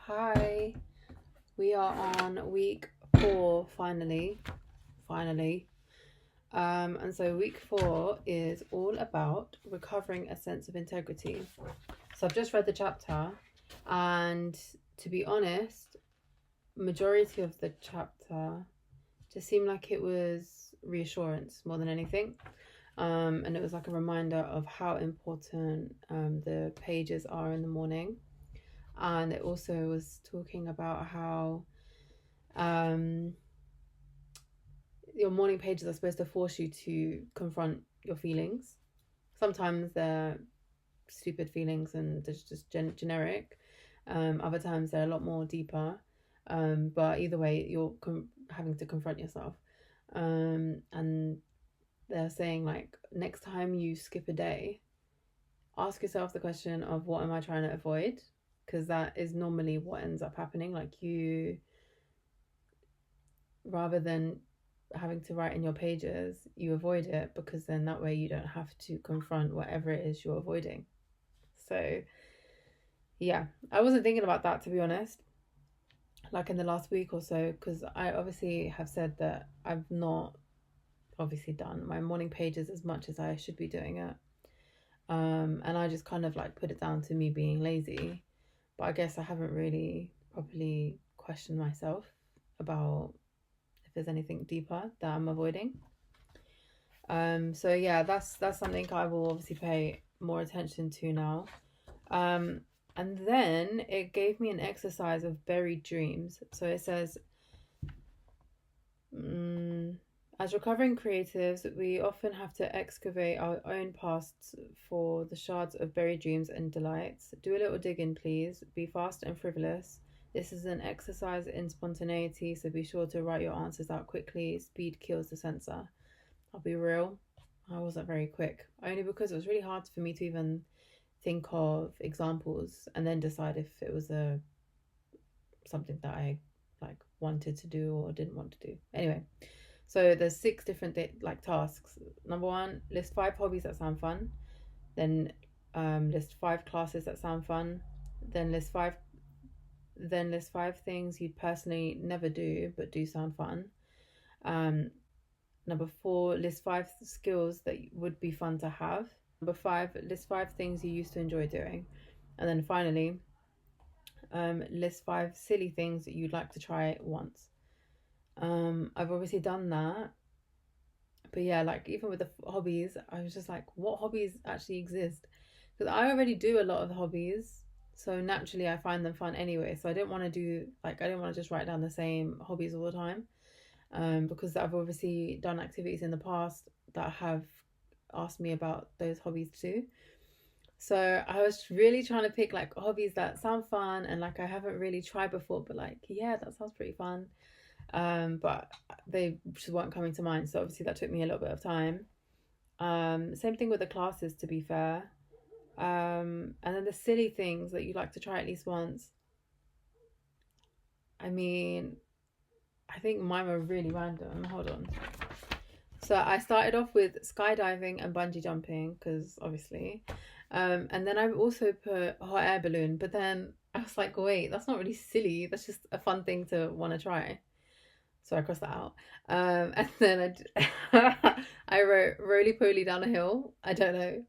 Hi, we are on week 4 finally. And so week 4 is all about recovering a sense of integrity. So I've just read the chapter, and to be honest, majority of the chapter just seemed like it was reassurance more than anything. And it was like a reminder of how important the pages are in the morning. And it also was talking about how your morning pages are supposed to force you to confront your feelings. Sometimes they're stupid feelings and they're just generic. Other times they're a lot more deeper. But either way, you're having to confront yourself. And they're saying, like, next time you skip a day, ask yourself the question of what am I trying to avoid? Because that is normally what ends up happening. Like, you, rather than having to write in your pages, you avoid it, because then that way you don't have to confront whatever it is you're avoiding. So yeah, I wasn't thinking about that, to be honest, like in the last week or so, because I obviously have said that I've not obviously done my morning pages as much as I should be doing it. And I just kind of like put it down to me being lazy, but I guess I haven't really properly questioned myself about if there's anything deeper that I'm avoiding. So yeah, that's something I will obviously pay more attention to now. And then it gave me an exercise of buried dreams. So it says, as recovering creatives, we often have to excavate our own pasts for the shards of buried dreams and delights. Do a little digging, please. Be fast and frivolous. This is an exercise in spontaneity, so be sure to write your answers out quickly. Speed kills the censor. I'll be real, I wasn't very quick, only because it was really hard for me to even think of examples and then decide if it was something that I like wanted to do or didn't want to do. Anyway, so there's 6 different tasks. Number 1, list 5 hobbies that sound fun. Then list 5 classes that sound fun. Then list 5 things you'd personally never do but do sound fun. Number 4, list 5 skills that would be fun to have. Number 5, list 5 things you used to enjoy doing. And then finally, list 5 silly things that you'd like to try once. I've obviously done that. But yeah, like even with the hobbies, I was just like, what hobbies actually exist? Because I already do a lot of hobbies. So naturally I find them fun anyway. So I didn't want to just write down the same hobbies all the time. Because I've obviously done activities in the past that have asked me about those hobbies too. So I was really trying to pick like hobbies that sound fun and like I haven't really tried before, but like, yeah, that sounds pretty fun. But they just weren't coming to mind. So obviously that took me a little bit of time. Same thing with the classes, to be fair. And then the silly things that you'd like to try at least once. I mean, I think mine were really random. Hold on. So I started off with skydiving and bungee jumping, because obviously. And then I also put hot air balloon, but then I was like, wait, that's not really silly. That's just a fun thing to want to try. So I crossed that out. And then I wrote roly poly down a hill. I don't know.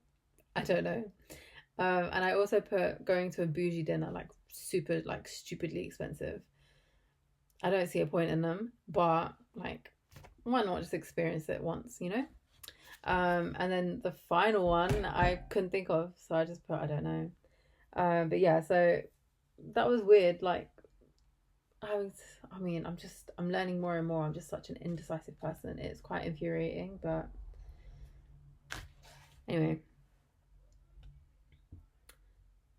And I also put going to a bougie dinner, like super, like stupidly expensive. I don't see a point in them, but like, why not just experience it once, you know? And then the final one I couldn't think of, so I just put I don't know. But yeah, so that was weird. Like, I mean, I'm learning more and more. I'm just such an indecisive person. It's quite infuriating, but anyway.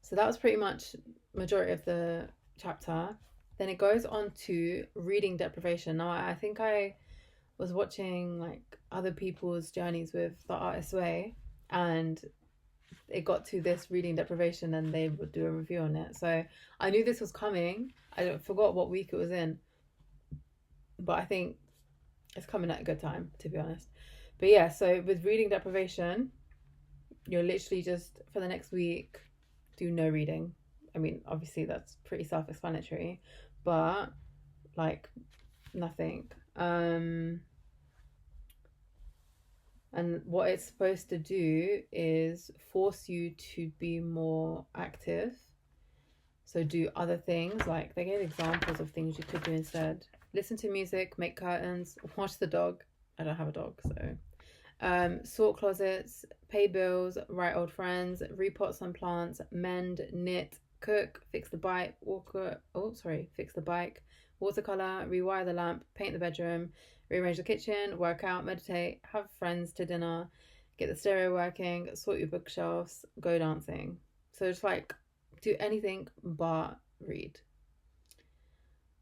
So that was pretty much majority of the chapter. Then it goes on to reading deprivation. Now I think I was watching like other people's journeys with the Artist's Way, and it got to this reading deprivation and they would do a review on it. So I knew this was coming. I forgot what week it was in, but I think it's coming at a good time, to be honest. But yeah, so with reading deprivation, you're literally just for the next week do no reading. I mean, obviously that's pretty self-explanatory, but like nothing. And what it's supposed to do is force you to be more active. So do other things. Like they gave examples of things you could do instead. Listen to music, make curtains, watch the dog. I don't have a dog, so sort closets, pay bills, write old friends, repot some plants, mend, knit, cook, fix the bike, fix the bike, watercolor, rewire the lamp, paint the bedroom, rearrange the kitchen, work out, meditate, have friends to dinner, get the stereo working, sort your bookshelves, go dancing. So it's like do anything but read.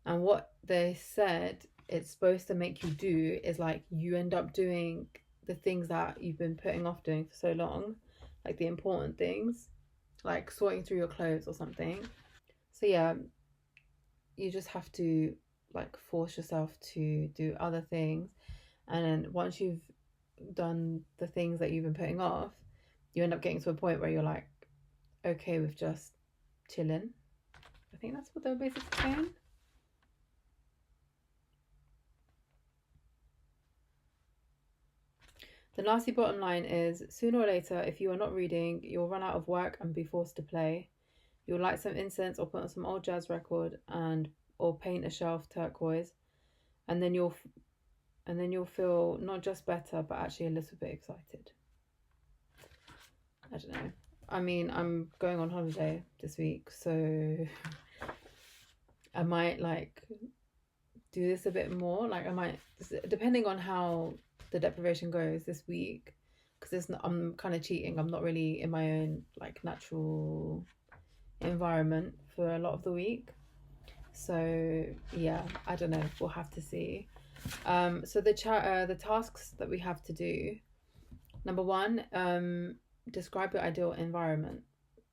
And what they said it's supposed to make you do is like you end up doing the things that you've been putting off doing for so long, like the important things, like sorting through your clothes or something. So yeah, you just have to like force yourself to do other things, and then once you've done the things that you've been putting off, you end up getting to a point where you're like okay with just chilling. I think that's what they were basically saying. The nasty bottom line is sooner or later, if you are not reading, you'll run out of work and be forced to play. You'll light some incense or put on some old jazz record or paint a shelf turquoise, and then you'll feel not just better but actually a little bit excited. I don't know. I mean, I'm going on holiday this week, so I might like do this a bit more. Like I might, depending on how the deprivation goes this week, because I'm kind of cheating. I'm not really in my own like natural environment for a lot of the week, so yeah, I don't know, we'll have to see. So the tasks that we have to do, number one, describe your ideal environment,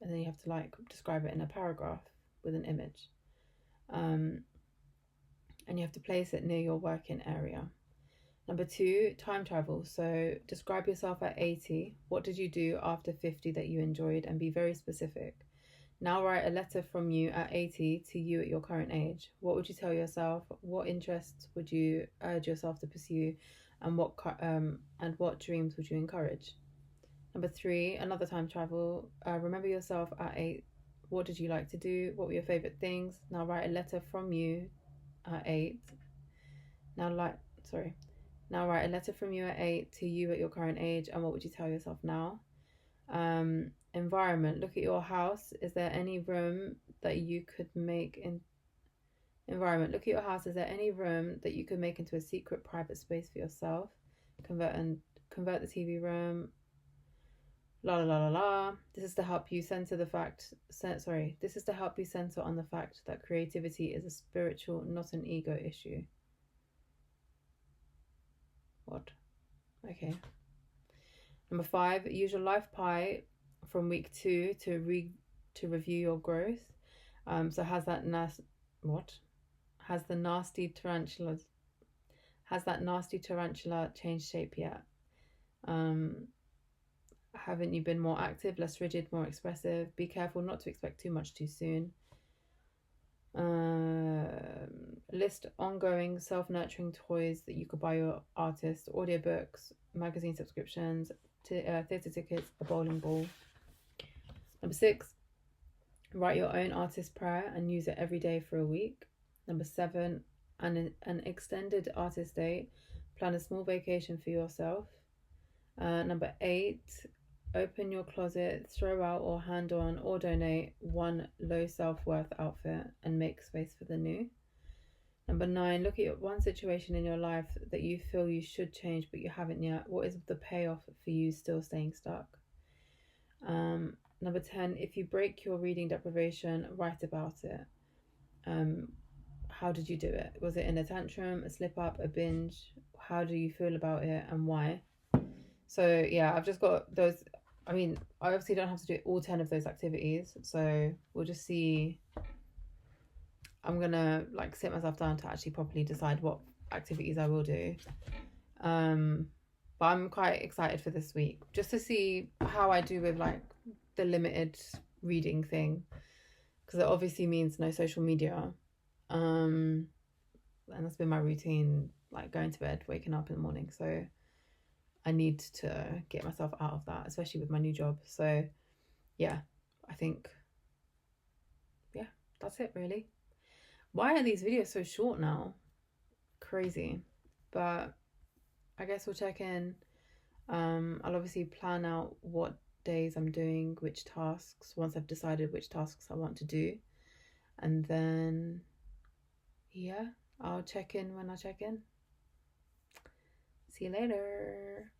and then you have to like describe it in a paragraph with an image, and you have to place it near your working area. Number two, time travel. So describe yourself at 80. What did you do after 50 that you enjoyed? And be very specific. Now write a letter from you at 80 to you at your current age. What would you tell yourself? What interests would you urge yourself to pursue? And what dreams would you encourage? Number three, another time travel. Remember yourself at 8. What did you like to do? What were your favourite things? Now write a letter from you at 8. Now write a letter from you at 8 to you at your current age, and what would you tell yourself now? Environment. Look at your house. Is there any room that you could make in environment? Look at your house. Is there any room that you could make into a secret private space for yourself? Convert the TV room. La la la la la. This is to help you center the fact. This is to help you center on the fact that creativity is a spiritual, not an ego issue. What? Okay. Number 5, use your life pie from week 2 to review your growth. So has that nasty tarantula changed shape yet? Haven't you been more active, less rigid, more expressive? Be careful not to expect too much too soon. List ongoing self-nurturing toys that you could buy your artist: audiobooks, magazine subscriptions, theatre tickets, a bowling ball. Number 6, write your own artist prayer and use it every day for a week. Number 7, an extended artist day. Plan a small vacation for yourself. Number 8, open your closet, throw out or hand on or donate one low self-worth outfit and make space for the new. Number 9, look at one situation in your life that you feel you should change but you haven't yet. What is the payoff for you still staying stuck? Number 10, if you break your reading deprivation, write about it. How did you do it? Was it in a tantrum, a slip up, a binge? How do you feel about it and why? So yeah, I've just got those. I mean, I obviously don't have to do all 10 of those activities, so we'll just see. I'm gonna like sit myself down to actually properly decide what activities I will do. But I'm quite excited for this week just to see how I do with like the limited reading thing, because it obviously means no social media. And that's been my routine, like going to bed, waking up in the morning. So I need to get myself out of that, especially with my new job. So yeah, I think, yeah, that's it really. Why are these videos so short now? Crazy. But I guess we'll check in. I'll obviously plan out what days I'm doing which tasks once I've decided which tasks I want to do. And then, yeah, I'll check in when I check in. See you later.